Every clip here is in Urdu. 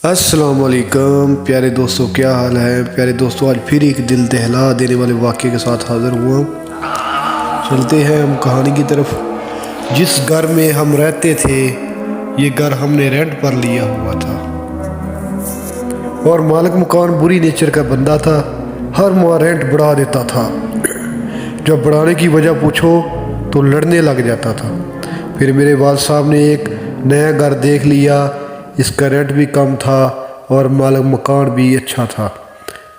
السلام علیکم پیارے دوستوں، کیا حال ہے؟ پیارے دوستوں، آج پھر ایک دل دہلا دینے والے واقعے کے ساتھ حاضر ہوا ہوں۔ چلتے ہیں ہم کہانی کی طرف۔ جس گھر میں ہم رہتے تھے، یہ گھر ہم نے رینٹ پر لیا ہوا تھا، اور مالک مکان بری نیچر کا بندہ تھا۔ ہر ماہ رینٹ بڑھا دیتا تھا۔ جب بڑھانے کی وجہ پوچھو تو لڑنے لگ جاتا تھا۔ پھر میرے والد صاحب نے ایک نیا گھر دیکھ لیا۔ اس کا رینٹ بھی کم تھا اور مالک مکان بھی اچھا تھا۔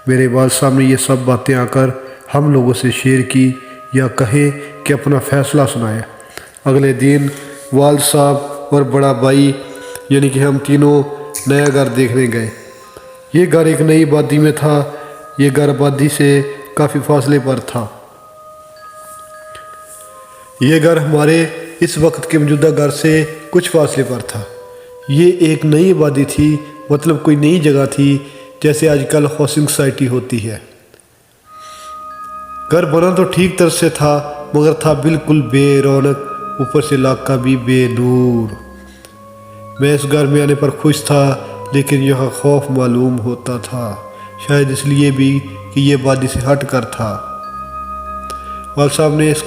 میرے والد صاحب نے یہ سب باتیں آ کر ہم لوگوں سے شیئر کی، یا کہیں کہ اپنا فیصلہ سنایا۔ اگلے دن والد صاحب اور بڑا بھائی یعنی کہ ہم تینوں نیا گھر دیکھنے گئے۔ یہ گھر ایک نئی آبادی میں تھا۔ یہ گھر آبادی سے کافی فاصلے پر تھا۔ یہ گھر ہمارے اس وقت کے موجودہ گھر سے کچھ فاصلے پر تھا۔ یہ ایک نئی آبادی تھی، مطلب کوئی نئی جگہ تھی، جیسے آج کل ہاؤسنگ سوسائٹی ہوتی ہے۔ گھر بنا تو ٹھیک طرح سے تھا، مگر تھا بالکل بے رونق، اوپر سے علاقہ بھی بے نور۔ میں اس گھر میں آنے پر خوش تھا، لیکن یہاں خوف معلوم ہوتا تھا، شاید اس لیے بھی کہ یہ آبادی سے ہٹ کر تھا۔ والد صاحب نے اس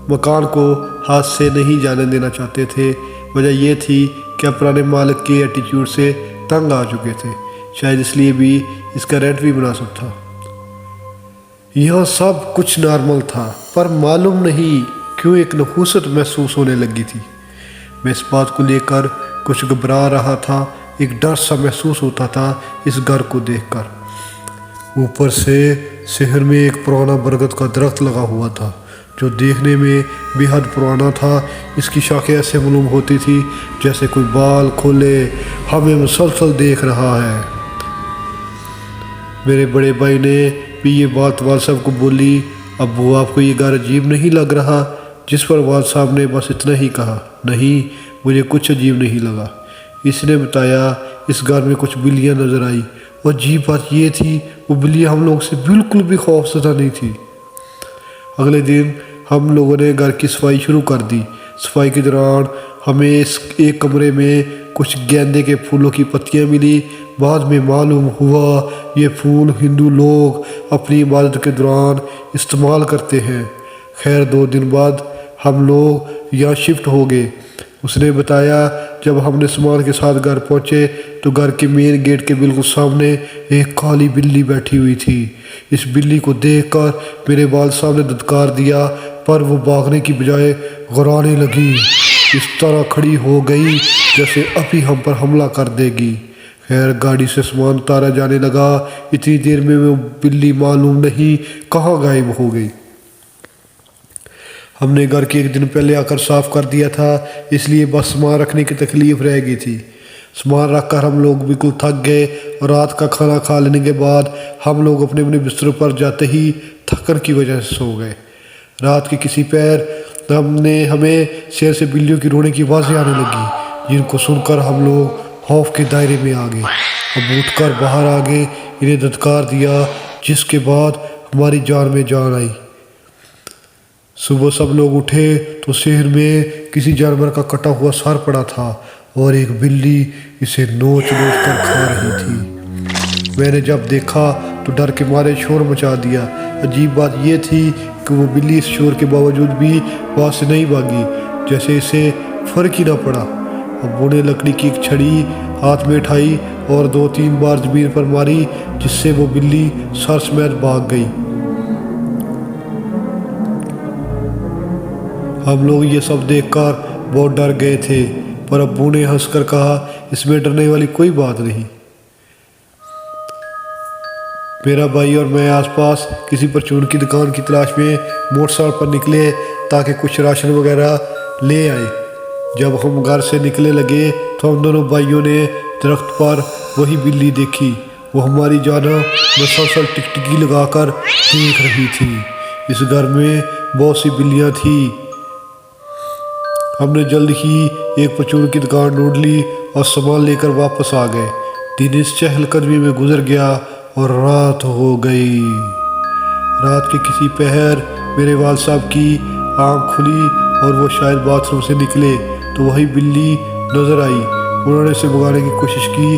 مکان کو ہاتھ سے نہیں جانے دینا چاہتے تھے۔ وجہ یہ تھی کہ پرانے مالک کے ایٹیٹیوڈ سے تنگ آ چکے تھے، شاید اس لیے بھی اس کا رینٹ بھی مناسب تھا۔ یہاں سب کچھ نارمل تھا، پر معلوم نہیں کیوں ایک نحوست محسوس ہونے لگی تھی۔ میں اس بات کو لے کر کچھ گھبرا رہا تھا۔ ایک ڈر سا محسوس ہوتا تھا اس گھر کو دیکھ کر۔ اوپر سے شہر میں ایک پرانا برگد کا درخت لگا ہوا تھا، جو دیکھنے میں بے حد پرانا تھا۔ اس کی شاخیں ایسے معلوم ہوتی تھی جیسے کوئی بال کھولے ہمیں مسلسل دیکھ رہا ہے۔ میرے بڑے بھائی نے بھی یہ بات والد صاحب کو بولی۔ ابو، آپ کو یہ گھر عجیب نہیں لگ رہا؟ جس پر والد صاحب نے بس اتنا ہی کہا، نہیں، مجھے کچھ عجیب نہیں لگا۔ اس نے بتایا اس گھر میں کچھ بلیاں نظر آئی، اور عجیب بات یہ تھی وہ بلیاں ہم لوگ سے بالکل بھی خوف زدہ نہیں تھی۔ اگلے دن ہم لوگوں نے گھر کی صفائی شروع کر دی۔ صفائی کے دوران ہمیں ایک کمرے میں کچھ گیندے کے پھولوں کی پتیاں ملی۔ بعد میں معلوم ہوا یہ پھول ہندو لوگ اپنی عبادت کے دوران استعمال کرتے ہیں۔ خیر، 2 دن بعد ہم لوگ یہاں شفٹ ہو گئے۔ اس نے بتایا جب ہم نے سامان کے ساتھ گھر پہنچے تو گھر کے مین گیٹ کے بالکل سامنے ایک کالی بلی بیٹھی ہوئی تھی۔ اس بلی کو دیکھ کر میرے والد صاحب نے دھتکار دیا، پر وہ بھاگنے کی بجائے غرانے لگی۔ اس طرح کھڑی ہو گئی جیسے ابھی ہم پر حملہ کر دے گی۔ خیر، گاڑی سے سامان اتارا جانے لگا۔ اتنی دیر میں وہ بلی معلوم نہیں کہاں غائب ہو گئی۔ ہم نے گھر کے 1 دن پہلے آ کر صاف کر دیا تھا، اس لیے بس سامان رکھنے کی تکلیف رہ گئی تھی۔ سامان رکھ کر ہم لوگ بالکل تھک گئے، اور رات کا کھانا کھا لینے کے بعد ہم لوگ اپنے اپنے بستروں پر جاتے ہی تھکن کی وجہ سے سو گئے۔ رات کے کسی پیر ہمیں شہر سے بلیوں کی رونے کی آوازیں آنے لگی، جن کو سن کر ہم لوگ خوف کے دائرے میں آ گئے۔ اب اٹھ کر باہر آ گئے، انہیں دھتکار دیا، جس کے بعد ہماری جان میں جان آئی۔ صبح سب لوگ اٹھے تو شہر میں کسی جانور کا کٹا ہوا سر پڑا تھا، اور ایک بلی اسے نوچ نوچ کر کھا رہی تھی۔ میں نے جب دیکھا تو ڈر کے مارے شور مچا دیا۔ عجیب بات یہ تھی کہ وہ بلی اس شور کے باوجود بھی وہاں سے نہیں بھاگی، جیسے اسے فرق ہی نہ پڑا۔ ابو نے لکڑی کی ایک چھڑی ہاتھ میں اٹھائی اور 2-3 بار زمین پر ماری، جس سے وہ بلی سر سمیت بھاگ گئی۔ ہم لوگ یہ سب دیکھ کر بہت ڈر گئے تھے، پر ابو نے ہنس کر کہا، اس میں ڈرنے والی کوئی بات نہیں۔ میرا بھائی اور میں آس پاس کسی پرچون کی دکان کی تلاش میں موٹر سائیکل پر نکلے تاکہ کچھ راشن وغیرہ لے آئے۔ جب ہم گھر سے نکلنے لگے تو ہم دونوں بھائیوں نے درخت پر وہی بلی دیکھی۔ وہ ہماری جانب مسلسل ٹکٹکی لگا کر دیکھ رہی تھی۔ اس گھر میں بہت سی بلیاں تھیں۔ ہم نے جلد ہی ایک پرچون کی دکان ڈھونڈ لی اور سامان لے کر واپس آ گئے۔ دن اس چہل قدمی میں گزر گیا اور رات ہو گئی۔ رات کے کسی پہر میرے والد صاحب کی آنکھ کھلی اور وہ شاید باتھ روم سے نکلے تو وہی بلی نظر آئی۔ انہوں نے اسے بھگانے کی کوشش کی،